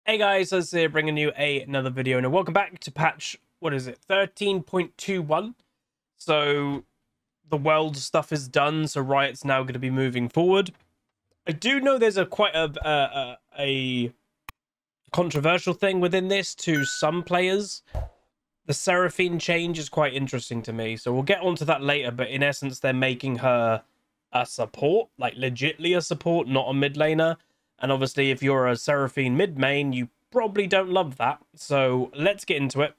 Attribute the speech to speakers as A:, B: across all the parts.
A: Hey guys, Huzzy here bringing you another video, and welcome back to patch, what is it, 13.21. So the world stuff is done, so Riot's now going to be moving forward. I do know there's quite a controversial thing within this to some players. The Seraphine change is quite interesting to me, so we'll get onto that later, but in essence they're making her a support, like legitly a support, not a mid laner. And obviously, if you're a Seraphine mid-main, you probably don't love that. So let's get into it.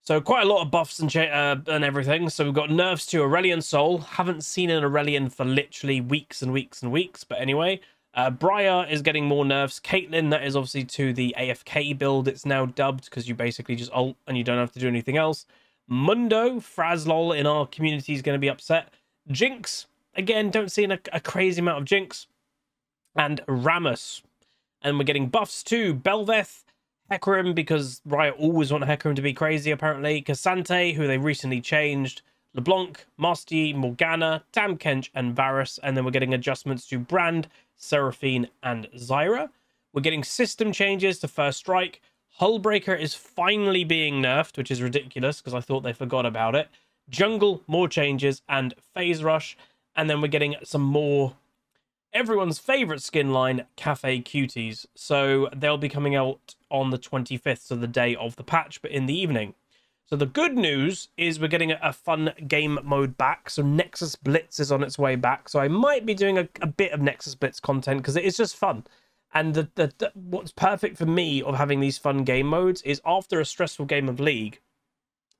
A: So quite a lot of buffs and everything. So we've got nerfs to Aurelion Sol. Haven't seen an Aurelion for literally weeks and weeks and weeks. But anyway, Briar is getting more nerfs. Caitlyn, that is obviously to the AFK build. It's now dubbed because you basically just ult and you don't have to do anything else. Mundo, Fraslol in our community is going to be upset. Jinx, again, don't see a crazy amount of Jinx. And Rammus. And we're getting buffs to Belveth, Hecarim, because Riot always want Hecarim to be crazy, apparently. Cassante, who they recently changed. LeBlanc, Master Yi, Morgana, Tamkench, and Varus. And then we're getting adjustments to Brand, Seraphine, and Zyra. We're getting system changes to First Strike. Hullbreaker is finally being nerfed, which is ridiculous, because I thought they forgot about it. Jungle, more changes, and Phase Rush. And then we're getting some more everyone's favorite skin line, Cafe Cuties. So they'll be coming out on the 25th, so the day of the patch, but in the evening. So the good news is we're getting a fun game mode back. So Nexus Blitz is on its way back. So I might be doing a bit of Nexus Blitz content because it is just fun. And what's perfect for me of having these fun game modes is after a stressful game of League,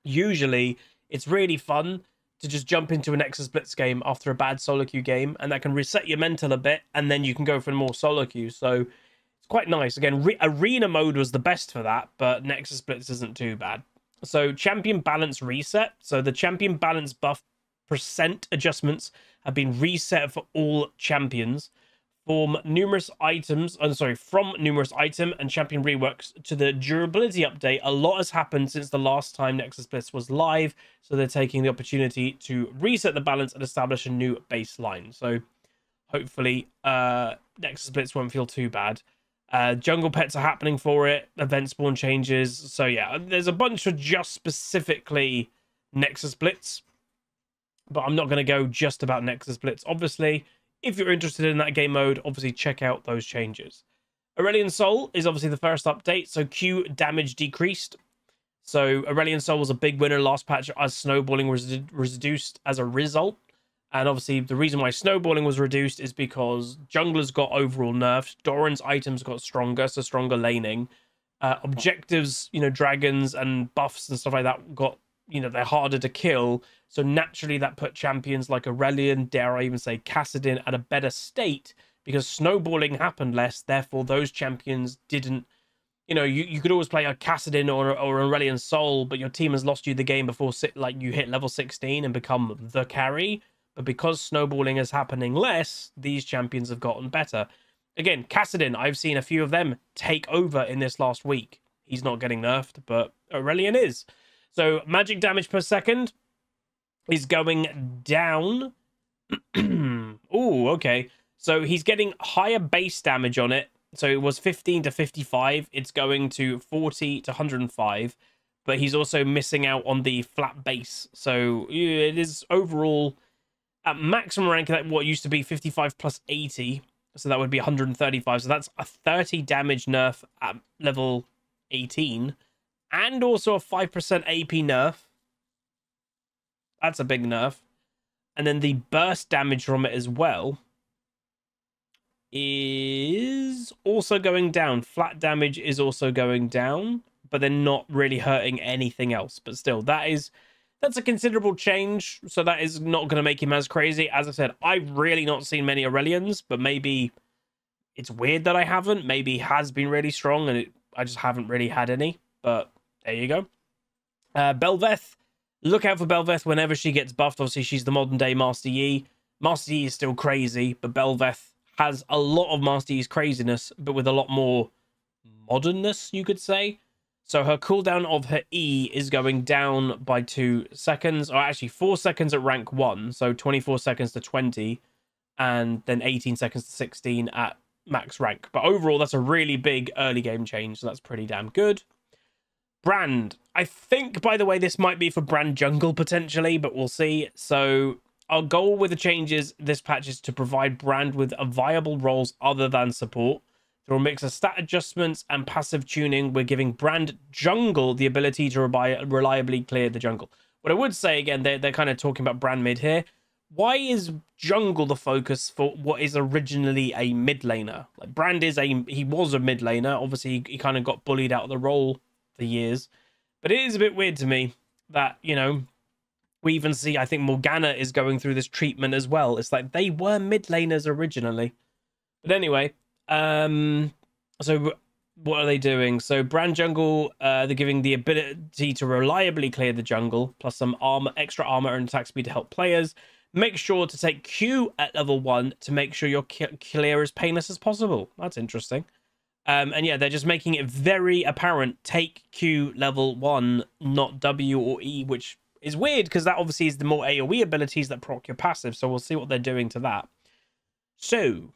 A: usually it's really fun to just jump into a Nexus Blitz game after a bad solo queue game, and that can reset your mental a bit, and then you can go for more solo queues. So it's quite nice. Again, arena mode was the best for that, but Nexus Blitz isn't too bad. So champion balance reset. So the champion balance buff percent adjustments have been reset for all champions. From numerous item and champion reworks to the durability update, a lot has happened since the last time Nexus Blitz was live, so they're taking the opportunity to reset the balance and establish a new baseline. So hopefully Nexus Blitz won't feel too bad. Jungle pets are happening for it, event spawn changes. So yeah, there's a bunch of just specifically Nexus Blitz, but I'm not going to go just about Nexus Blitz, obviously. If you're interested in that game mode, obviously check out those changes. Aurelion Sol is obviously the first update, so Q damage decreased. So Aurelion Sol was a big winner last patch as snowballing was reduced as a result. And obviously the reason why snowballing was reduced is because junglers got overall nerfed. Doran's items got stronger, so stronger laning. Objectives, dragons and buffs and stuff like that got, they're harder to kill. So naturally that put champions like Aurelion, dare I even say Kassadin, at a better state because snowballing happened less. Therefore, those champions didn't, you could always play a Kassadin or Aurelion Sol, but your team has lost you the game before you hit level 16 and become the carry. But because snowballing is happening less, these champions have gotten better. Again, Kassadin, I've seen a few of them take over in this last week. He's not getting nerfed, but Aurelion is. So magic damage per second is going down. Oh, okay. So he's getting higher base damage on it. So it was 15 to 55. It's going to 40 to 105. But he's also missing out on the flat base. So it is overall at maximum rank at what used to be 55 plus 80. So that would be 135. So that's a 30 damage nerf at level 18. And also a 5% AP nerf. That's a big nerf. And then the burst damage from it as well is also going down. Flat damage is also going down, but they're not really hurting anything else. But still, that's a considerable change. So that is not going to make him as crazy. As I said, I've really not seen many Aurelions, but maybe it's weird that I haven't. Maybe he has been really strong and I just haven't really had any. But there you go. Belveth. Look out for Belveth whenever she gets buffed. Obviously, she's the modern day Master Yi. Master Yi is still crazy, but Belveth has a lot of Master Yi's craziness, but with a lot more modernness, you could say. So her cooldown of her E is going down by 2 seconds, or actually 4 seconds at rank 1, so 24 seconds to 20, and then 18 seconds to 16 at max rank. But overall, that's a really big early game change, so that's pretty damn good. Brand. I think, by the way, this might be for Brand Jungle potentially, but we'll see. So our goal with the changes this patch is to provide Brand with a viable roles other than support. Through a mix of stat adjustments and passive tuning, we're giving Brand Jungle the ability to reliably clear the jungle. What I would say, again, they're kind of talking about Brand mid here. Why is jungle the focus for what is originally a mid laner? Like Brand he was a mid laner. Obviously, he kind of got bullied out of the role for years. But it is a bit weird to me that, you know, we even see, I think Morgana is going through this treatment as well. It's like they were mid laners originally. But anyway, so what are they doing? So Brand Jungle, they're giving the ability to reliably clear the jungle, plus some armor, extra armor and attack speed to help players. Make sure to take Q at level 1 to make sure your clear as painless as possible. That's interesting. And yeah, they're just making it very apparent. Take Q level 1, not W or E, which is weird because that obviously is the more AoE abilities that proc your passive. So we'll see what they're doing to that. So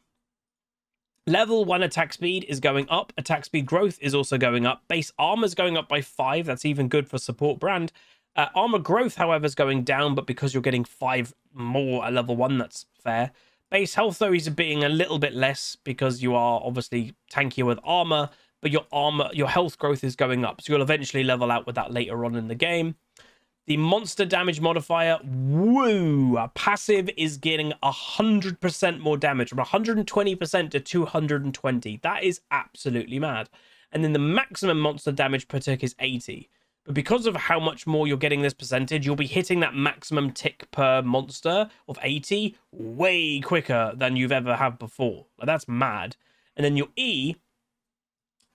A: level 1 attack speed is going up. Attack speed growth is also going up. Base armor is going up by 5. That's even good for support Brand. Armor growth, however, is going down, but because you're getting 5 more at level 1, that's fair. Base health, though, is being a little bit less because you are obviously tankier with armor, but your health growth is going up. So you'll eventually level out with that later on in the game. The monster damage modifier, woo! Passive is getting 100% more damage, from 120% to 220. That is absolutely mad. And then the maximum monster damage per tick is 80. But because of how much more you're getting this percentage, you'll be hitting that maximum tick per monster of 80 way quicker than you've ever had before. Like, that's mad. And then your E,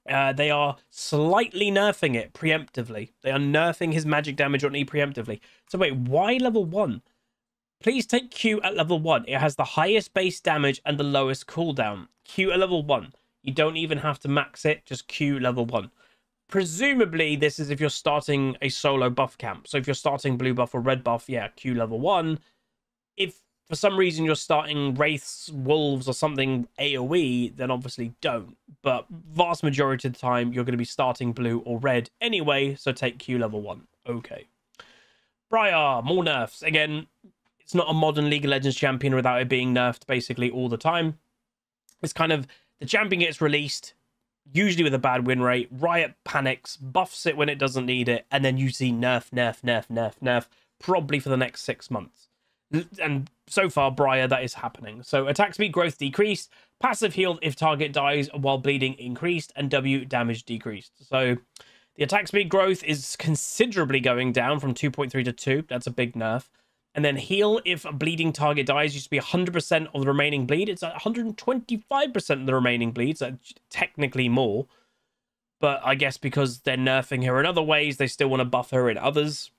A: they are slightly nerfing it preemptively. They are nerfing his magic damage on E preemptively. So wait, why level 1? Please take Q at level 1. It has the highest base damage and the lowest cooldown. Q at level 1. You don't even have to max it, just Q level 1. Presumably, this is if you're starting a solo buff camp. So if you're starting blue buff or red buff, yeah, Q level 1. If for some reason you're starting Wraiths, Wolves, or something AoE, then obviously don't. But vast majority of the time, you're going to be starting blue or red anyway, so take Q level 1. Okay. Briar, more nerfs. Again, it's not a modern League of Legends champion without it being nerfed basically all the time. It's kind of, the champion gets released, usually with a bad win rate. Riot panics, buffs it when it doesn't need it, and then you see nerf, nerf, nerf, nerf, nerf, probably for the next 6 months. And so far, Briar, that is happening. So attack speed growth decreased, passive healed if target dies while bleeding increased, and W damage decreased. So the attack speed growth is considerably going down from 2.3 to 2. That's a big nerf. And then heal if a bleeding target dies used to be 100% of the remaining bleed. It's at 125% of the remaining bleed, so technically more. But I guess because they're nerfing her in other ways, they still want to buff her in others.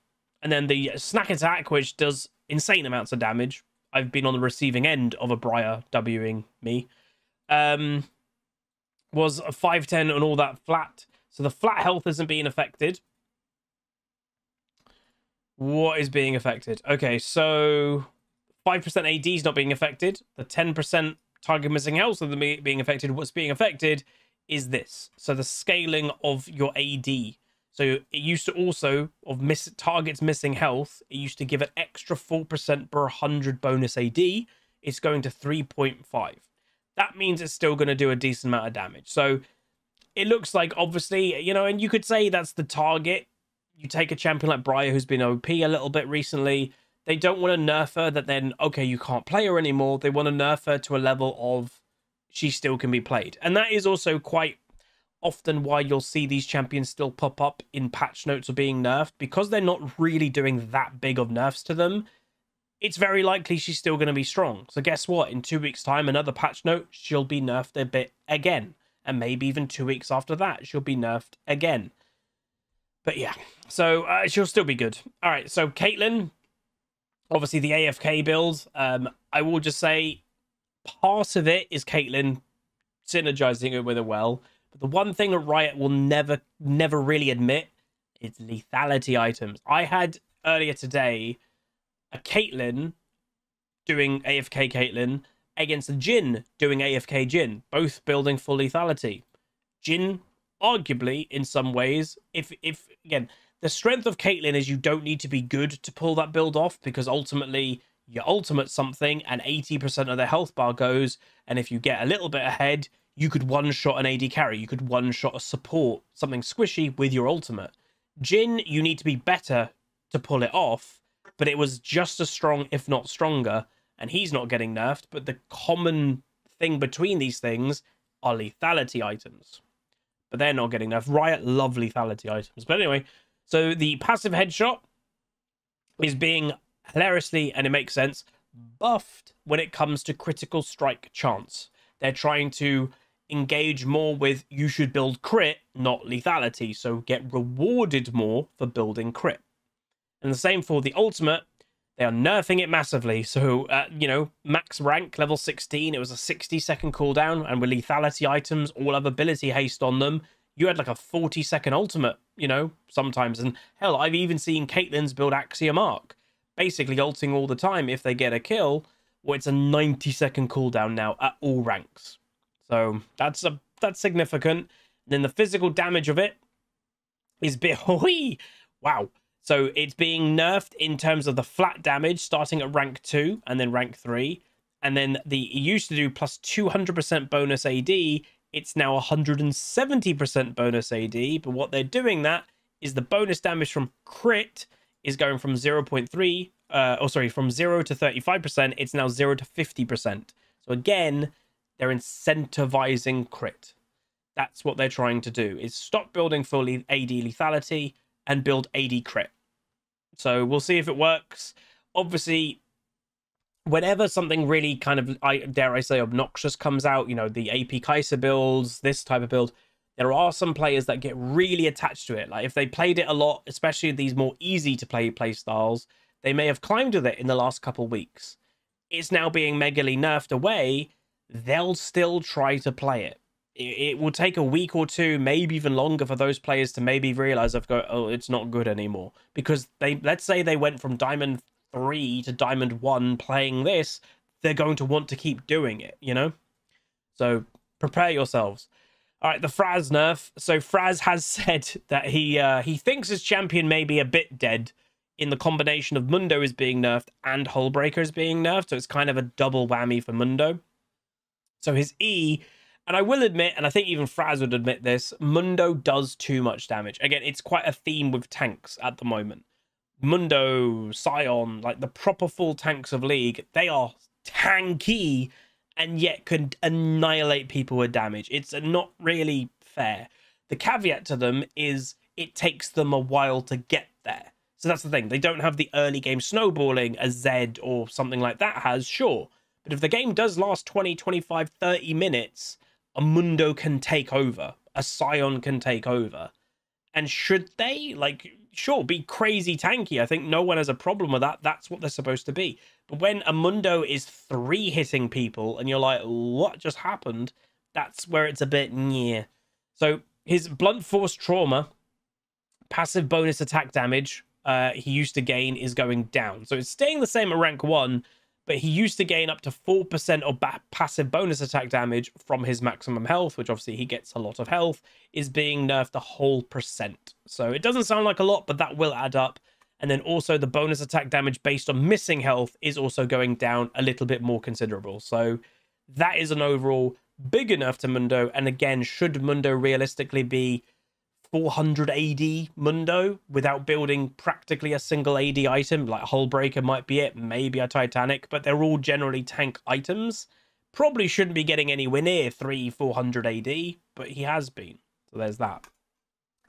A: And then the snack attack, which does insane amounts of damage. I've been on the receiving end of a Briar Wing me. Was a 510 and all that flat. So the flat health isn't being affected. What is being affected? Okay, so 5% AD is not being affected. The 10% target missing health is being affected. What's being affected is this. So the scaling of your AD. So it used to also, of targets missing health, it used to give an extra 4% per 100 bonus AD. It's going to 3.5. That means it's still going to do a decent amount of damage. So it looks like, obviously, you know, and you could say that's the target. You take a champion like Briar, who's been OP a little bit recently. They don't want to nerf her that then, okay, you can't play her anymore. They want to nerf her to a level of she still can be played. And that is also quite often why you'll see these champions still pop up in patch notes or being nerfed, because they're not really doing that big of nerfs to them. It's very likely she's still going to be strong. So guess what? In 2 weeks' time, another patch note, she'll be nerfed a bit again. And maybe even 2 weeks after that, she'll be nerfed again. But yeah, so she'll still be good. All right, so Caitlyn, obviously the AFK build. I will just say part of it is Caitlyn synergizing it with her well. But the one thing that Riot will never really admit is lethality items. I had earlier today a Caitlyn doing AFK Caitlyn, against the Jhin doing AFK Jhin, both building full lethality. Jhin, arguably, in some ways, if again, the strength of Caitlyn is you don't need to be good to pull that build off, because ultimately you ultimate something and 80% of the health bar goes, and if you get a little bit ahead, you could one-shot an AD carry, you could one-shot a support, something squishy with your ultimate. Jhin, you need to be better to pull it off, but it was just as strong, if not stronger, and he's not getting nerfed, but the common thing between these things are lethality items. But they're not getting nerfed. Riot love lethality items. But anyway, so the passive headshot is being hilariously, and it makes sense, buffed when it comes to critical strike chance. They're trying to engage more with you should build crit, not lethality, so get rewarded more for building crit. And the same for the ultimate. They are nerfing it massively. So, you know, max rank, level 16, it was a 60-second cooldown, and with lethality items, all have ability haste on them, you had like a 40-second ultimate, you know, sometimes. And hell, I've even seen Caitlyn's build Axiom Arc, basically ulting all the time if they get a kill, or it's a 90-second cooldown now at all ranks. So that's significant. And then the physical damage of it is a bit wow. So it's being nerfed in terms of the flat damage, starting at rank 2 and then rank 3. And then it used to do plus 200% bonus AD. It's now 170% bonus AD. But what they're doing that is the bonus damage from crit is going from 0.3, from 0 to 35%. It's now 0 to 50%. So again, they're incentivizing crit. That's what they're trying to do, is stop building full AD lethality and build AD crit. So we'll see if it works. Obviously, whenever something really kind of, dare I say, obnoxious comes out, you know, the AP Kai'Sa builds, this type of build, there are some players that get really attached to it. Like if they played it a lot, especially these more easy to play styles, they may have climbed with it in the last couple of weeks. It's now being megally nerfed away. They'll still try to play it. It will take a week or two, maybe even longer, for those players to maybe realize oh, it's not good anymore. Because let's say they went from Diamond 3 to Diamond 1 playing this, they're going to want to keep doing it, you know? So prepare yourselves. All right, the Fraz nerf. So Fraz has said that he thinks his champion may be a bit dead in the combination of Mundo is being nerfed and Hullbreaker is being nerfed. So it's kind of a double whammy for Mundo. So his E... And I will admit, and I think even Fraz would admit this, Mundo does too much damage. Again, it's quite a theme with tanks at the moment. Mundo, Sion, like the proper full tanks of League, they are tanky and yet can annihilate people with damage. It's not really fair. The caveat to them is it takes them a while to get there. So that's the thing. They don't have the early game snowballing as Zed or something like that has, sure. But if the game does last 20, 25, 30 minutes... a Mundo can take over, a Sion can take over. And should they, like, sure, be crazy tanky? I think no one has a problem with that. That's what they're supposed to be. But when a Mundo is 3-hitting people and you're like, what just happened? That's where it's a bit nyeh. So his blunt force trauma, passive bonus attack damage he used to gain is going down. So it's staying the same at rank 1, but he used to gain up to 4% of passive bonus attack damage from his maximum health, which obviously he gets a lot of health, is being nerfed a whole percent. So it doesn't sound like a lot, but that will add up. And then also the bonus attack damage based on missing health is also going down a little bit more considerable. So that is an overall big enough to Mundo. And again, should Mundo realistically be 400 AD Mundo without building practically a single AD item? Like Hullbreaker might be it, maybe a Titanic, but they're all generally tank items. Probably shouldn't be getting anywhere near 400 AD, but he has been. So there's that.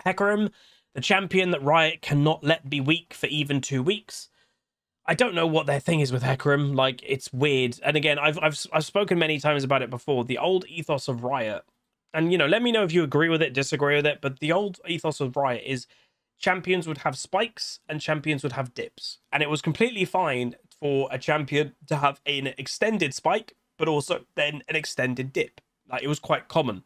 A: Hecarim, the champion that Riot cannot let be weak for even 2 weeks. I don't know what their thing is with Hecarim. Like, it's weird. And again, I've spoken many times about it before. The old ethos of Riot, and, you know, let me know if you agree with it, disagree with it, but the old ethos of Riot is champions would have spikes and champions would have dips. And it was completely fine for a champion to have an extended spike, but also then an extended dip. Like, it was quite common.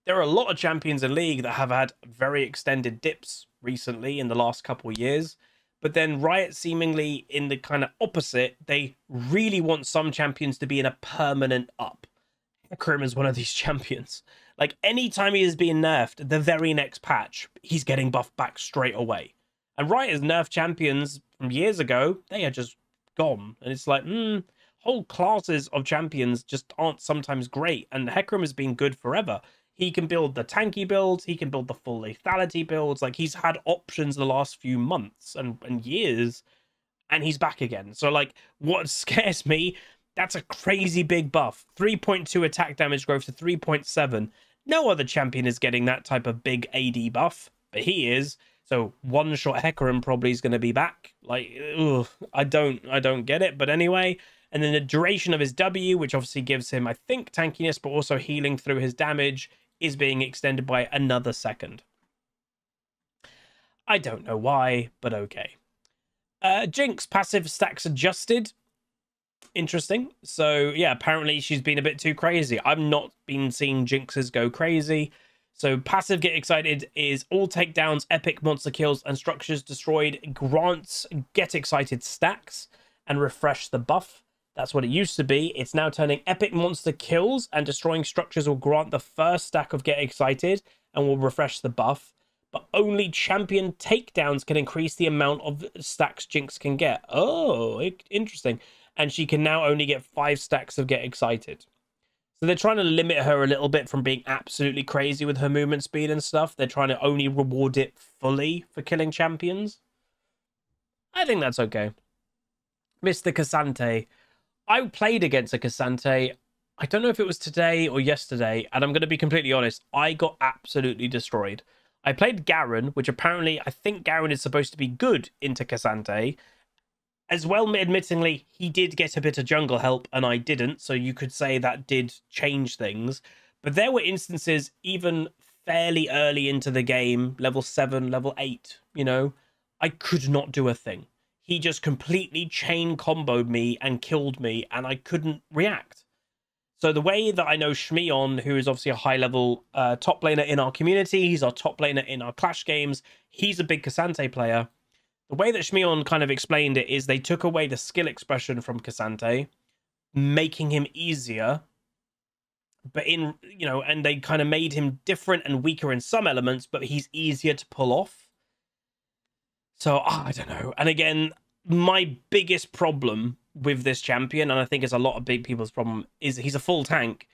A: There are a lot of champions in League that have had very extended dips recently in the last couple of years, But then Riot seemingly in the kind of opposite, they really want some champions to be in a permanent up. Hecarim is one of these champions. Like, anytime he is being nerfed, the very next patch, he's getting buffed back straight away. And Riot's nerfed champions from years ago, they are just gone. And it's like, whole classes of champions just aren't sometimes great. And Hecarim has been good forever. He can build the tanky builds. He can build the full lethality builds. Like, he's had options the last few months and years, and he's back again. So, like, what scares me, that's a crazy big buff. 3.2 attack damage growth to 3.7. No other champion is getting that type of big AD buff, but he is. So one-shot Hecarim probably is going to be back. Like, ugh, I don't get it. But anyway, and then the duration of his W, which obviously gives him, I think, tankiness, but also healing through his damage, is being extended by another second. I don't know why, but okay. Jinx passive stacks adjusted. Interesting. So yeah, apparently she's been a bit too crazy. I've not been seeing Jinxes go crazy. So passive get excited is all takedowns, epic monster kills, and structures destroyed grants get excited stacks and refresh the buff. That's what it used to be. It's now turning epic monster kills and destroying structures will grant the first stack of get excited and will refresh the buff. But only champion takedowns can increase the amount of stacks Jinx can get. Oh, interesting. And she can now only get 5 stacks of get excited. So they're trying to limit her a little bit from being absolutely crazy with her movement speed and stuff. They're trying to only reward it fully for killing champions. I think that's okay. Mr. Cassante. I played against a Cassante. I don't know if it was today or yesterday. And I'm going to be completely honest. I got absolutely destroyed. I played Garen, which apparently I think Garen is supposed to be good into Cassante. As well, admittingly, he did get a bit of jungle help and I didn't. So you could say that did change things. But there were instances even fairly early into the game, level 7, level 8, you know, I could not do a thing. He just completely chain comboed me and killed me and I couldn't react. So the way that I know Shmion, who is obviously a high-level top laner in our community, he's our top laner in our Clash games, he's a big Cassante player. The way that Shmion kind of explained it is they took away the skill expression from Cassante, making him easier. But in, you know, and they kind of made him different and weaker in some elements, but he's easier to pull off. So, I don't know. And again, my biggest problem with this champion, and I think it's a lot of big people's problem, is he's a full tank.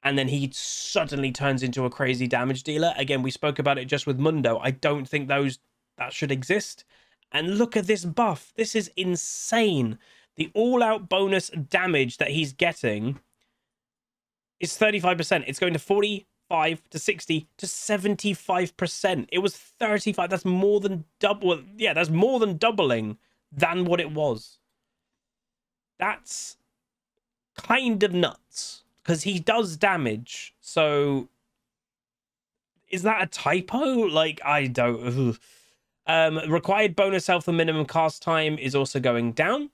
A: And then he suddenly turns into a crazy damage dealer. Again, we spoke about it just with Mundo. I don't think that should exist. And look at this buff. This is insane. The all-out bonus damage that he's getting is 35%. It's going to 45 to 60 to 75%. It was 35. That's more than double. Yeah, that's more than doubling than what it was. That's kind of nuts because he does damage. So is that a typo? Like, I don't. Required bonus health and minimum cast time is also going down.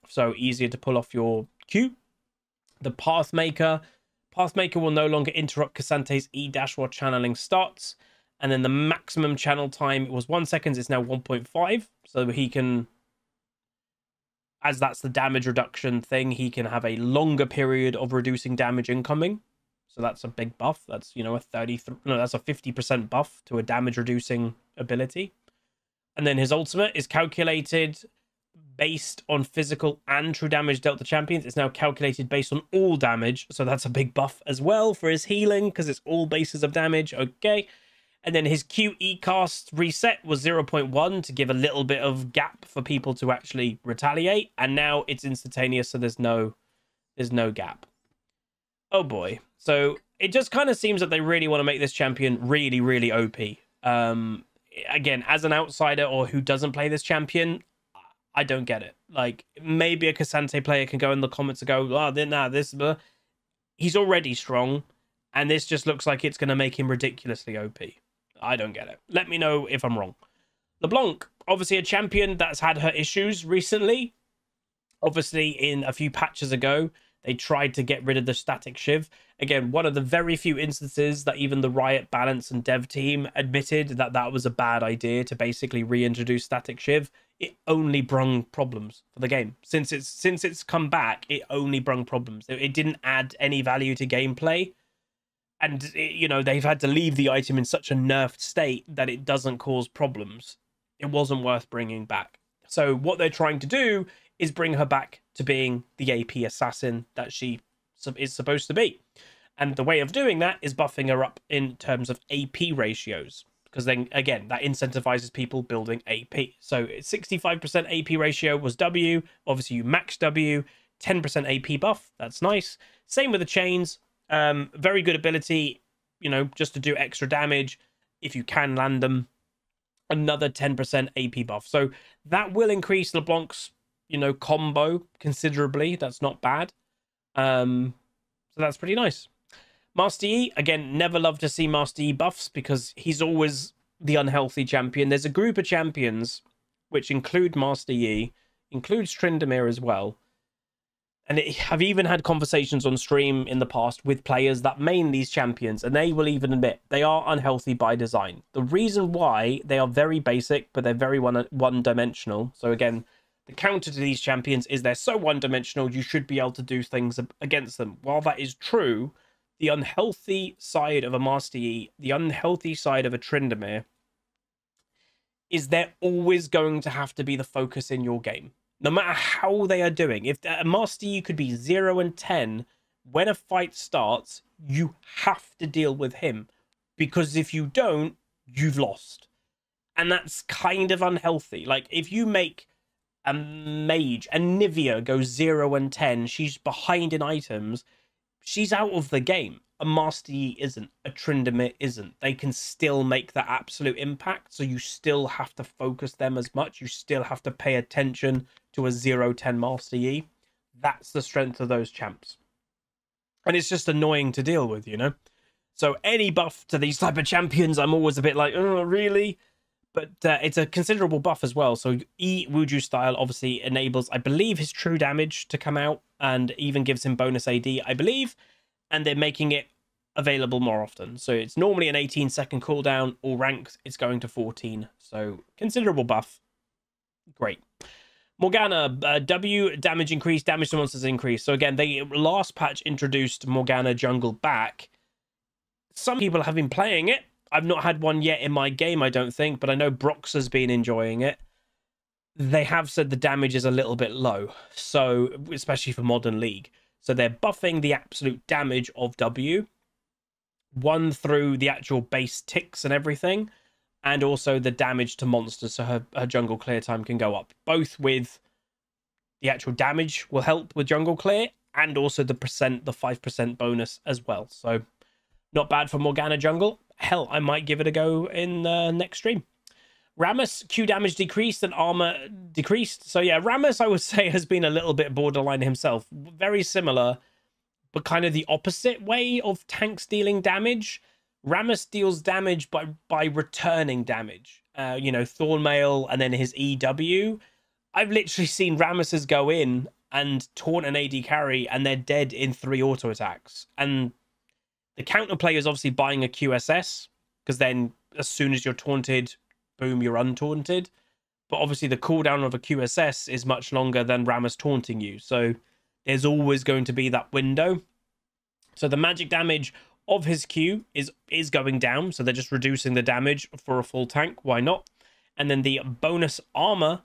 A: So easier to pull off your Q. The Pathmaker will no longer interrupt Cassante's E-dash while channeling starts. And then the maximum channel time, it was 1 second, it's now 1.5. So he can, as that's the damage reduction thing, he can have a longer period of reducing damage incoming. So that's a big buff. That's, you know, that's a 50% buff to a damage reducing ability. And then his ultimate is calculated based on physical and true damage dealt to champions. It's now calculated based on all damage. So that's a big buff as well for his healing because it's all bases of damage. Okay. And then his QE cast reset was 0.1 to give a little bit of gap for people to actually retaliate. And now it's instantaneous. So there's no gap. Oh boy. So it just kind of seems that they really want to make this champion really, really OP. Again, as an outsider or who doesn't play this champion, I don't get it. Like, maybe a Cassante player can go in the comments and go, oh, nah, this, he's already strong, and this just looks like it's going to make him ridiculously OP. I don't get it. Let me know if I'm wrong. LeBlanc, obviously a champion that's had her issues recently. Obviously, in a few patches ago, they tried to get rid of the static Shiv. Again, one of the very few instances that even the Riot Balance and Dev team admitted that that was a bad idea to basically reintroduce static Shiv. it only brung problems for the game. Since it's come back, it only brung problems. It didn't add any value to gameplay. And, you know, they've had to leave the item in such a nerfed state that it doesn't cause problems. It wasn't worth bringing back. So what they're trying to do is bring her back to being the AP assassin that she is supposed to be. And the way of doing that is buffing her up in terms of AP ratios. Because then, again, that incentivizes people building AP. So 65% AP ratio was W. Obviously, you max W. 10% AP buff. That's nice. Same with the chains. Very good ability, you know, just to do extra damage if you can land them. Another 10% AP buff. So that will increase LeBlanc's, you know, combo considerably. That's not bad. So that's pretty nice. Master Yi, again, never love to see Master Yi buffs because he's always the unhealthy champion. There's a group of champions which include Master Yi, includes Tryndamere as well. And I've even had conversations on stream in the past with players that main these champions, and they will even admit they are unhealthy by design. The reason why, they are very basic, but they're very one-dimensional. So again, the counter to these champions is they're so one-dimensional, you should be able to do things against them. While that is true, the unhealthy side of a Master Yi, the unhealthy side of a Tryndamere, is they're always going to have to be the focus in your game. No matter how they are doing. If a Master Yi could be 0 and 10, when a fight starts, you have to deal with him. Because if you don't, you've lost. And that's kind of unhealthy. Like, if you make a mage, a Nivea goes 0 and 10, she's behind in items, she's out of the game. A Master Yi isn't. A Tryndamere isn't. They can still make that absolute impact, so you still have to focus them as much. You still have to pay attention to a 0-10 Master Yi. That's the strength of those champs. And it's just annoying to deal with, you know? So any buff to these type of champions, I'm always a bit like, oh, really? But it's a considerable buff as well. So E Wuju style obviously enables, I believe, his true damage to come out and even gives him bonus AD, I believe. And they're making it available more often. So it's normally an 18-second cooldown. All ranks, it's going to 14. So considerable buff. Great. Morgana, W damage increase, damage to monsters increase. So again, they last patch introduced Morgana jungle back. Some people have been playing it. I've not had one yet in my game, I don't think, but I know Brox has been enjoying it. They have said the damage is a little bit low, so especially for Modern League. So they're buffing the absolute damage of W, one through the actual base ticks and everything, and also the damage to monsters, so her jungle clear time can go up. Both with the actual damage will help with jungle clear, and also the 5% bonus as well. So not bad for Morgana jungle. Hell, I might give it a go in next stream. Rammus, Q damage decreased and armor decreased. So yeah, Rammus, I would say, has been a little bit borderline himself. Very similar, but kind of the opposite way of tanks dealing damage. Rammus deals damage by returning damage. You know, Thornmail and then his EW. I've literally seen Rammuses go in and taunt an AD carry and they're dead in 3 auto attacks. And the counterplay is obviously buying a QSS, because then as soon as you're taunted, boom, you're untaunted. But obviously the cooldown of a QSS is much longer than Rammus taunting you. So there's always going to be that window. So the magic damage of his Q is going down. So they're just reducing the damage for a full tank. Why not? And then the bonus armor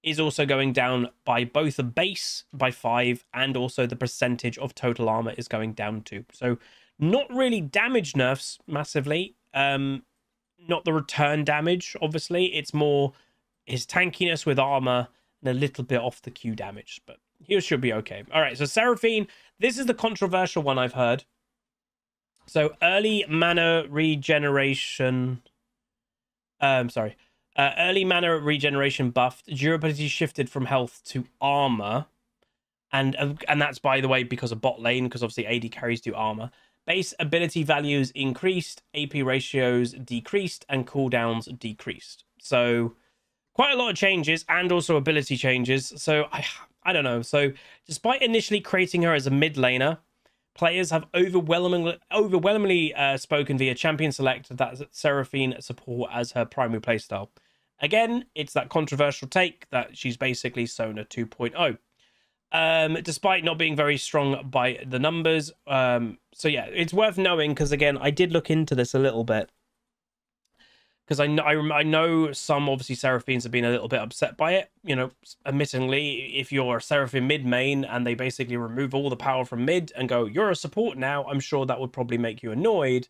A: is also going down by both the base by 5 and also the percentage of total armor is going down too. So not really damage nerfs massively. Not the return damage, obviously. It's more his tankiness with armor and a little bit off the Q damage. But he should be okay. All right, so Seraphine. This is the controversial one I've heard. So early mana regeneration... early mana regeneration buffed. Durability shifted from health to armor. And that's, by the way, because of bot lane, because obviously AD carries do armor. Base ability values increased, AP ratios decreased, and cooldowns decreased. So quite a lot of changes, and also ability changes. So I don't know. So despite initially creating her as a mid laner, players have overwhelmingly spoken via champion select that Seraphine support as her primary playstyle. Again, it's that controversial take that she's basically Sona 2.0. Despite not being very strong by the numbers. So yeah, it's worth knowing, because again, I did look into this a little bit, because I know some obviously Seraphines have been a little bit upset by it. You know, admittingly, if you're a Seraphine mid main and they basically remove all the power from mid and go, you're a support now, I'm sure that would probably make you annoyed.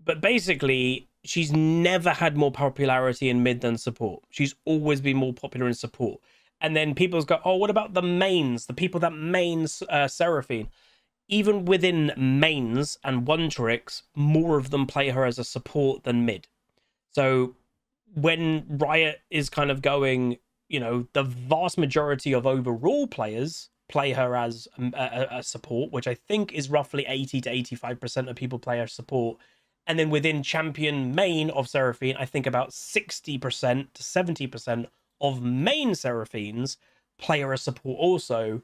A: But basically, she's never had more popularity in mid than support. She's always been more popular in support. And then people go, oh, what about the mains? The people that mains Seraphine? Even within mains and one tricks, more of them play her as a support than mid. So when Riot is kind of going, you know, the vast majority of overall players play her as a support, which I think is roughly 80 to 85% of people play her support. And then within champion main of Seraphine, I think about 60% to 70% of main Seraphines play her as support also.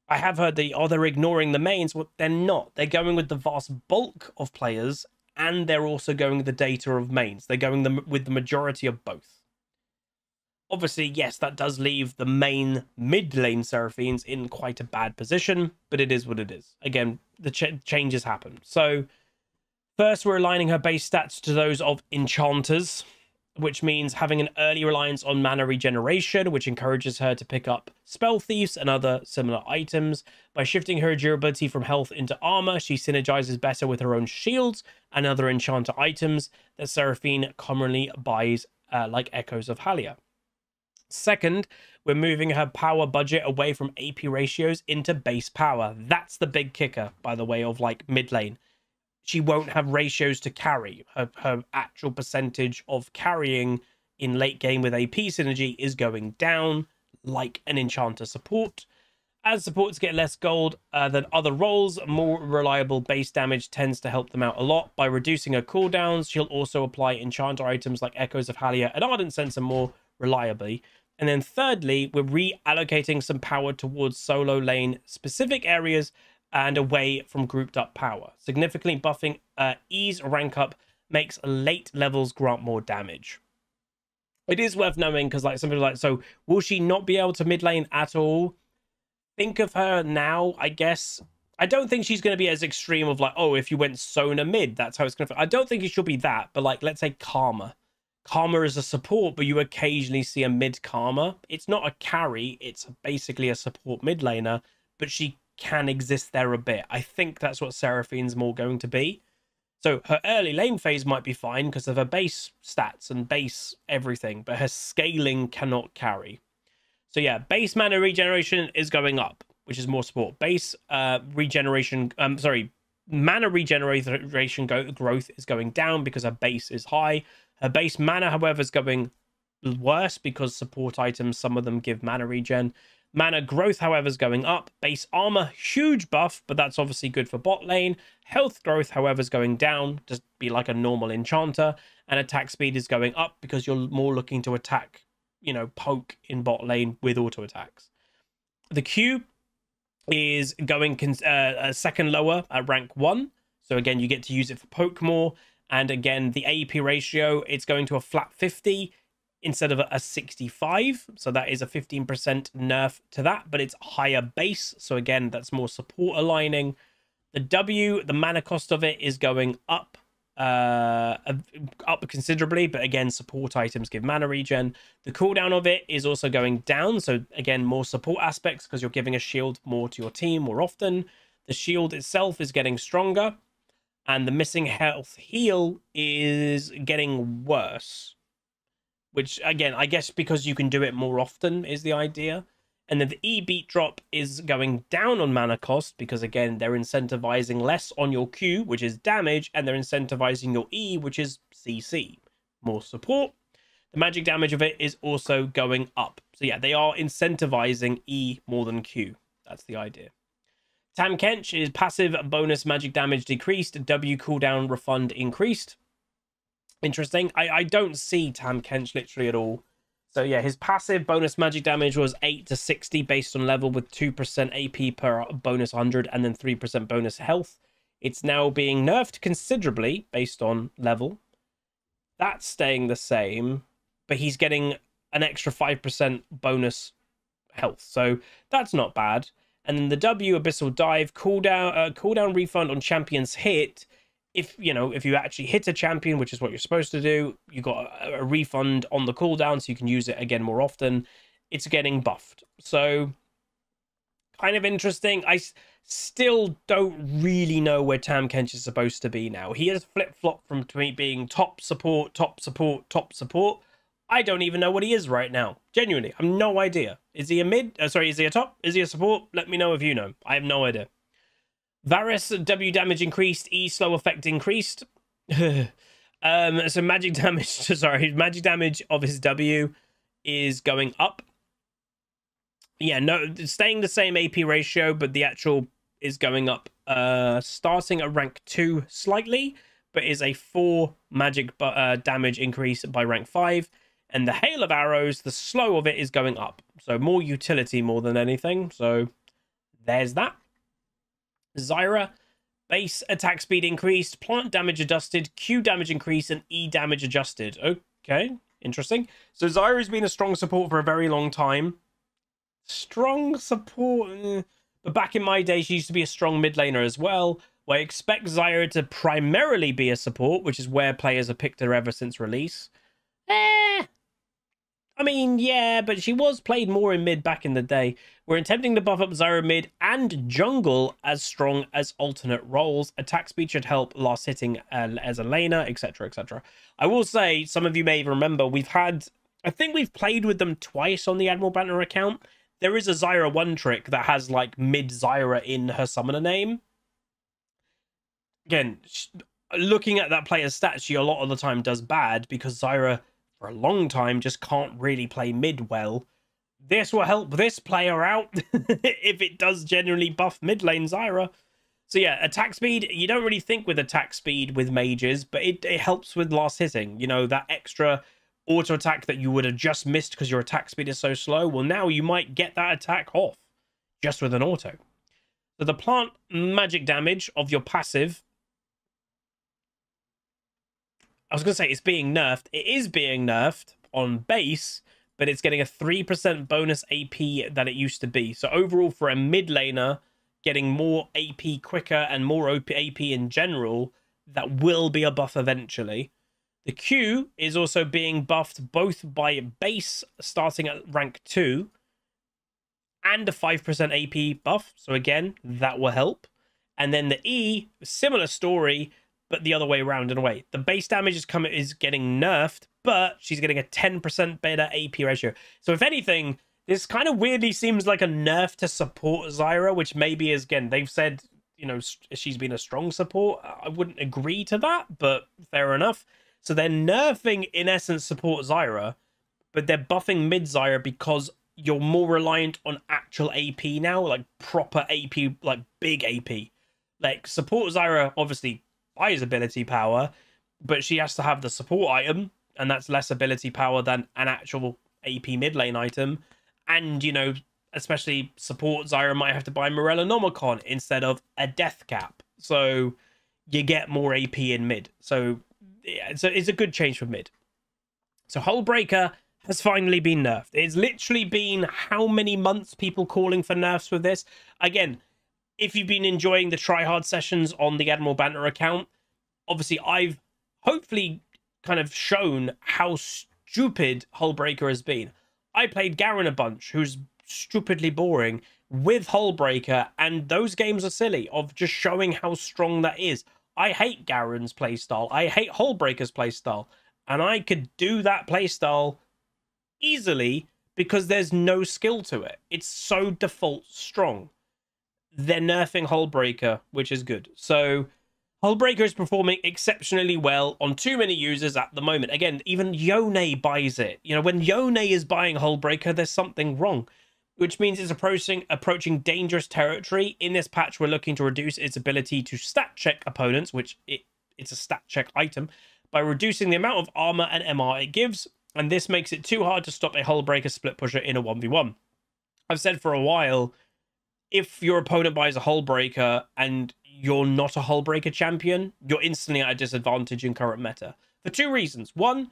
A: I have heard they're ignoring the mains. Well, they're not. They're going with the vast bulk of players, and they're also going with the data of mains. They're going with the majority of both. Obviously, yes, that does leave the main mid lane Seraphines in quite a bad position, but it is what it is. Again, the changes happen. So first, we're aligning her base stats to those of enchanters, which means having an early reliance on mana regeneration, which encourages her to pick up spell thieves and other similar items. By shifting her durability from health into armor, she synergizes better with her own shields and other enchanter items that Seraphine commonly buys, like Echoes of Halia. Second, we're moving her power budget away from AP ratios into base power. That's the big kicker, by the way, of like mid lane. She won't have ratios to carry. Her actual percentage of carrying in late game with AP synergy is going down, like an enchanter support. As supports get less gold than other roles, more reliable base damage tends to help them out a lot. By reducing her cooldowns, she'll also apply enchanter items like Echoes of Halia and Ardent Censer more reliably. And then thirdly, we're reallocating some power towards solo lane specific areas and away from grouped up power. Significantly buffing E's rank up makes late levels grant more damage. It is worth knowing, because like some people are like, so will she not be able to mid lane at all? Think of her now, I guess. I don't think she's going to be as extreme of like, oh, if you went Sona mid, that's how it's going to feel. I don't think it should be that, but like, let's say Karma. Karma is a support, but you occasionally see a mid Karma. It's not a carry, it's basically a support mid laner, but she can exist there a bit. I think that's what Seraphine's more going to be. So her early lane phase might be fine because of her base stats and base everything, but her scaling cannot carry. So yeah, base mana regeneration is going up, which is more support. Base mana regeneration growth is going down because her base is high. Her base mana, however, is going worse because support items, some of them give mana regen. Mana growth, however, is going up. Base armor, huge buff, but that's obviously good for bot lane. Health growth, however, is going down, just be like a normal enchanter. And attack speed is going up because you're more looking to attack, you know, poke in bot lane with auto attacks. The Q is going a second lower at rank 1. So again, you get to use it for poke more. And again, the AP ratio, it's going to a flat 50 instead of a 65. So that is a 15% nerf to that, but it's higher base. So again, that's more support aligning. The W, the mana cost of it is going up considerably, but again, support items give mana regen. The cooldown of it is also going down. So again, more support aspects because you're giving a shield more to your team more often. The shield itself is getting stronger, and the missing health heal is getting worse. Which, again, I guess because you can do it more often is the idea. And then the E beat drop is going down on mana cost because, again, they're incentivizing less on your Q, which is damage, and they're incentivizing your E, which is CC. More support. The magic damage of it is also going up. So, yeah, they are incentivizing E more than Q. That's the idea. Tam Kench is passive bonus magic damage decreased, W cooldown refund increased. Interesting. I don't see Tam Kench literally at all. So yeah, his passive bonus magic damage was 8 to 60 based on level with 2% AP per bonus 100 and then 3% bonus health. It's now being nerfed considerably based on level. That's staying the same. but he's getting an extra 5% bonus health. So that's not bad. And then the W, Abyssal Dive, cooldown refund on champions hit. If you actually hit a champion, which is what you're supposed to do, you got a refund on the cooldown, so you can use it again more often. It's getting buffed. So kind of interesting. I still don't really know where Tahm Kench is supposed to be now. He has flip-flopped from being top support, top support, top support. I don't even know what he is right now. Genuinely, I have no idea. Is he a mid? Sorry, is he a top? Is he a support? Let me know if you know. I have no idea. Varus, W damage increased, E slow effect increased. So magic damage, sorry, magic damage of his W is going up. Yeah, no, staying the same AP ratio, but the actual is going up. Starting at rank 2 slightly, but is a 4 magic damage increase by rank 5. And the Hail of Arrows, the slow of it is going up. So more utility more than anything. So there's that. Zyra, base attack speed increased, plant damage adjusted, Q damage increased, and E damage adjusted. Okay, interesting. So Zyra's been a strong support for a very long time. Strong support, but back in my day, she used to be a strong mid laner as well. Where I expect Zyra to primarily be a support, which is where players have picked her ever since release. I mean, yeah, but she was played more in mid back in the day. We're attempting to buff up Zyra mid and jungle as strong as alternate roles. Attack speed should help last hitting as a laner, etc, etc. I will say, some of you may remember, I think we've played with them twice on the Admiral Banter account. There is a Zyra 1 trick that has, like, mid Zyra in her summoner name. Again, looking at that player's stats, she a lot of the time does bad because Zyra, for a long time, just can't really play mid well. This will help this player out if it does generally buff mid lane Zyra. So yeah, attack speed, you don't really think with attack speed with mages, but it helps with last hitting. You know, that extra auto attack that you would have just missed because your attack speed is so slow. Well, now you might get that attack off just with an auto. So the plant magic damage of your passive, I was going to say it's being nerfed. It is being nerfed on base, but it's getting a 3% bonus AP than it used to be. So overall, for a mid laner, getting more AP quicker and more AP in general, that will be a buff eventually. The Q is also being buffed both by base starting at rank 2 and a 5% AP buff. So again, that will help. And then the E, similar story, but the other way around in a way. The base damage is getting nerfed, but she's getting a 10% better AP ratio. So if anything, this kind of weirdly seems like a nerf to support Zyra, which maybe is, again, they've said, you know, she's been a strong support. I wouldn't agree to that, but fair enough. So they're nerfing, in essence, support Zyra, but they're buffing mid Zyra because you're more reliant on actual AP now, like proper AP, like big AP. Like support Zyra obviously buys ability power, but she has to have the support item, and that's less ability power than an actual AP mid lane item. And, you know, especially support Zyra might have to buy Morellonomicon instead of a death cap. So you get more AP in mid. So yeah, it's a good change for mid. So Hullbreaker has finally been nerfed. It's literally been how many months people calling for nerfs with this? Again, if you've been enjoying the tryhard sessions on the Admiral Banter account, obviously I've hopefully kind of shown how stupid Hullbreaker has been. I played Garen a bunch, who's stupidly boring, with Hullbreaker, and those games are silly, of just showing how strong that is. I hate Garen's playstyle. I hate Hullbreaker's playstyle. And I could do that playstyle easily because there's no skill to it. It's so default strong. They're nerfing Hullbreaker, which is good. So Hullbreaker is performing exceptionally well on too many users at the moment. Again, even Yone buys it. You know, when Yone is buying Hullbreaker, there's something wrong, which means it's approaching dangerous territory. In this patch, we're looking to reduce its ability to stat check opponents, which it's a stat check item, by reducing the amount of armor and MR it gives, and this makes it too hard to stop a Hullbreaker split pusher in a 1v1. I've said for a while, if your opponent buys a Hullbreaker and you're not a Hullbreaker champion, you're instantly at a disadvantage in current meta. For two reasons. One,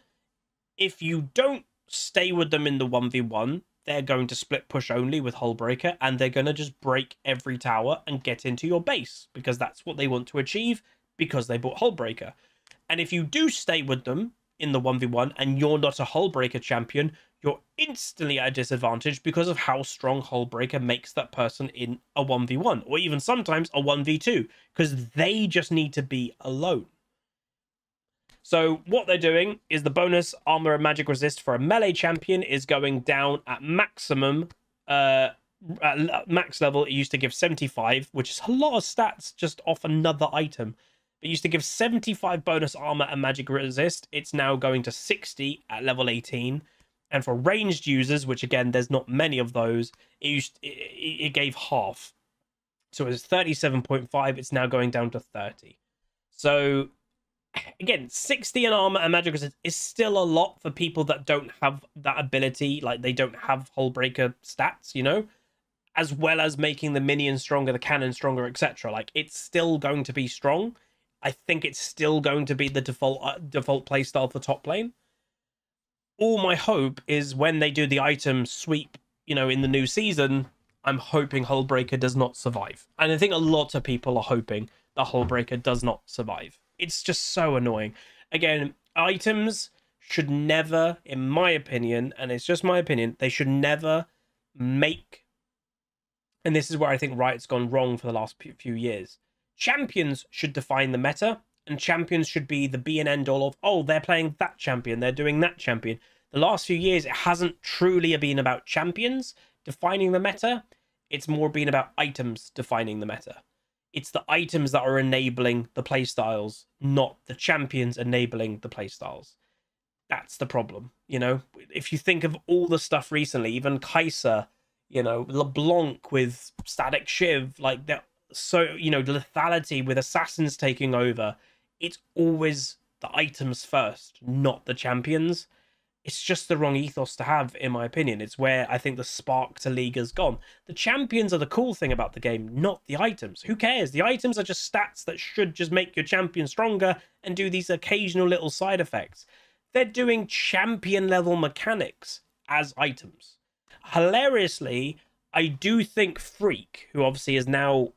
A: If you don't stay with them in the 1v1, they're going to split push only with Hullbreaker, and they're going to just break every tower and get into your base, because that's what they want to achieve, because they bought Hullbreaker. And if you do stay with them in the 1v1 and you're not a Hullbreaker champion, you're instantly at a disadvantage because of how strong Hullbreaker makes that person in a 1v1, or even sometimes a 1v2, because they just need to be alone. So what they're doing is the bonus armor and magic resist for a melee champion is going down at maximum. At max level, it used to give 75, which is a lot of stats just off another item. It used to give 75 bonus armor and magic resist. It's now going to 60 at level 18. And for ranged users, which again, there's not many of those, it gave half. So it was 37.5. It's now going down to 30. So again, 60 in armor and magic resist is still a lot for people that don't have that ability. Like, they don't have Hullbreaker stats, you know, as well as making the minion stronger, the cannon stronger, etc. Like, it's still going to be strong. I think it's still going to be the default playstyle for top lane. All my hope is when they do the item sweep, you know, in the new season, I'm hoping Hullbreaker does not survive. And I think a lot of people are hoping that Hullbreaker does not survive. It's just so annoying. Again, items should never, in my opinion, and it's just my opinion, they should never make, and this is where I think Riot's gone wrong for the last few years, champions should define the meta, and champions should be the be and end all of, oh, they're playing that champion, they're doing that champion. The last few years, it hasn't truly been about champions defining the meta. It's more been about items defining the meta. It's the items that are enabling the playstyles, not the champions enabling the playstyles. That's the problem, you know? If you think of all the stuff recently, even Kai'Sa, you know, LeBlanc with Static Shiv, like that. So, you know, lethality with assassins taking over, it's always the items first, not the champions. It's just the wrong ethos to have, in my opinion. It's where I think the spark to League has gone. The champions are the cool thing about the game, not the items. Who cares? The items are just stats that should just make your champion stronger and do these occasional little side effects. They're doing champion level mechanics as items. Hilariously, I do think Freak, who obviously is now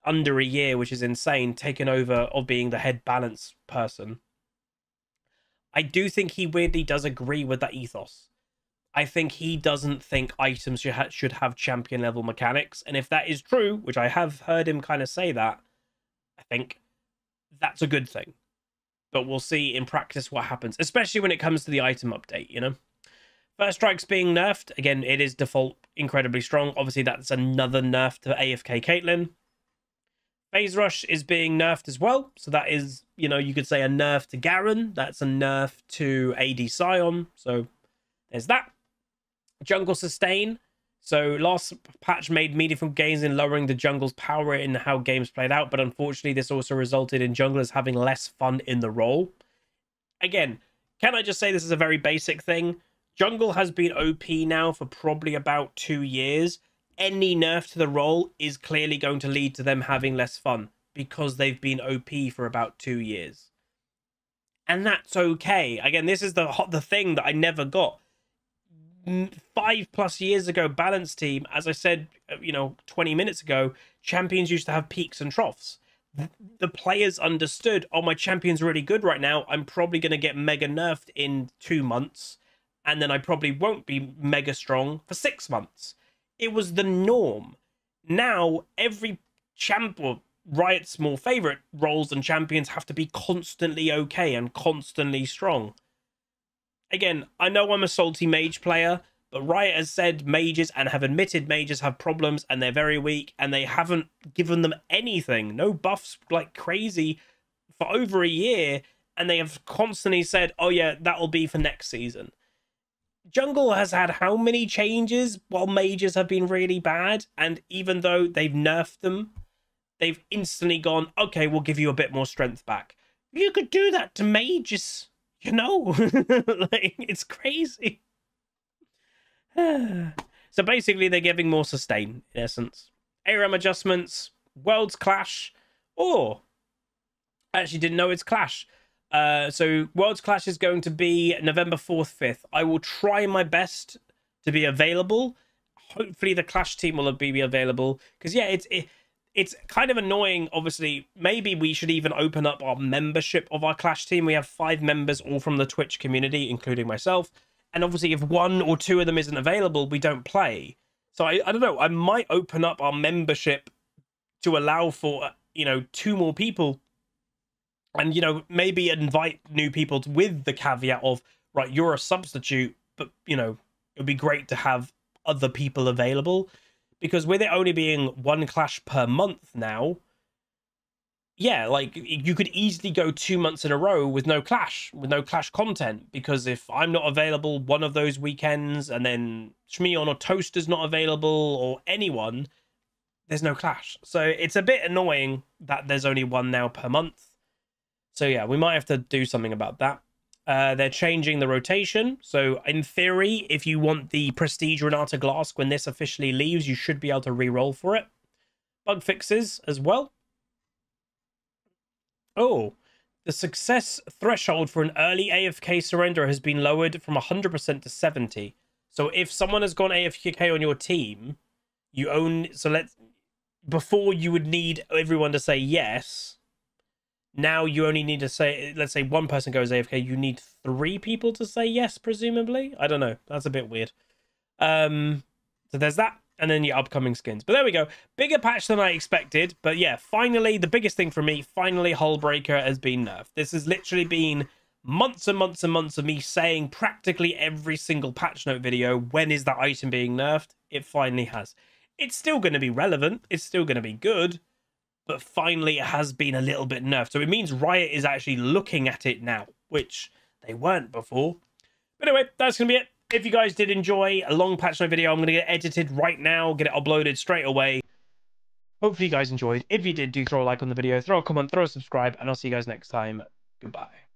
A: under a year, which is insane, taken over of being the head balance person, I do think he weirdly does agree with that ethos. I think he doesn't think items should have champion level mechanics. And if that is true, which I have heard him kind of say that, I think that's a good thing. But we'll see in practice what happens, especially when it comes to the item update, you know? First Strike's being nerfed. Again, it is default incredibly strong. Obviously, that's another nerf to AFK Caitlyn. Phase Rush is being nerfed as well. So that is, you know, you could say a nerf to Garen. That's a nerf to AD Sion. So there's that. Jungle Sustain. So last patch made meaningful gains in lowering the jungle's power in how games played out. But unfortunately, this also resulted in junglers having less fun in the role. Again, can I just say this is a very basic thing? Jungle has been OP now for probably about 2 years. Any nerf to the role is clearly going to lead to them having less fun because they've been OP for about 2 years. And that's okay. Again, this is the thing that I never got. 5+ years ago, Balance Team, as I said, you know, 20 minutes ago, champions used to have peaks and troughs. The players understood, oh, my champion's really good right now. I'm probably going to get mega nerfed in 2 months. And then I probably won't be mega strong for 6 months. It was the norm. Now, every champ, or Riot's more favorite roles and champions have to be constantly okay and constantly strong. Again, I know I'm a salty mage player, but Riot has said mages and have admitted mages have problems and they're very weak and they haven't given them anything. No buffs like crazy for over a year. And they have constantly said, oh yeah, that'll be for next season. Jungle has had how many changes while mages have been really bad? And even though they've nerfed them, they've instantly gone, okay, we'll give you a bit more strength back. You could do that to mages, you know? Like, it's crazy. So basically, they're giving more sustain, in essence. ARAM adjustments, Worlds Clash, or... I actually didn't know it's Clash. So Worlds Clash is going to be November 4th, 5th. I will try my best to be available. Hopefully the Clash team will be available. Because, yeah, it's kind of annoying. Obviously, maybe we should even open up our membership of our Clash team. We have 5 members, all from the Twitch community, including myself. And obviously, if 1 or 2 of them isn't available, we don't play. So I don't know. I might open up our membership to allow for, 2 more people. And, maybe invite new people with the caveat of, right, you're a substitute, but, it would be great to have other people available. Because with it only being 1 Clash per month now, yeah, like, you could easily go 2 months in a row with no Clash content. Because if I'm not available one of those weekends, and then Shmeon or Toaster's not available, or anyone, there's no Clash. So it's a bit annoying that there's only 1 now per month. So yeah, we might have to do something about that. They're changing the rotation. So in theory, if you want the Prestige Renata Glask when this officially leaves, you should be able to re-roll for it. Bug fixes as well. Oh, the success threshold for an early AFK surrender has been lowered from 100% to 70. So if someone has gone AFK on your team, before you would need everyone to say yes. Now you only need to say, let's say 1 person goes AFK, you need 3 people to say yes, presumably. I don't know. That's a bit weird. So there's that. And then your upcoming skins. But there we go. Bigger patch than I expected. But yeah, finally, the biggest thing for me, finally, Hullbreaker has been nerfed. This has literally been months and months and months of me saying practically every single patch note video, when is that item being nerfed? It finally has. It's still going to be relevant. It's still going to be good. But finally, it has been a little bit nerfed. So it means Riot is actually looking at it now, which they weren't before. But anyway, that's going to be it. If you guys did enjoy a long patch note video, I'm going to get it edited right now, get it uploaded straight away. Hopefully you guys enjoyed. If you did, do throw a like on the video, throw a comment, throw a subscribe, and I'll see you guys next time. Goodbye.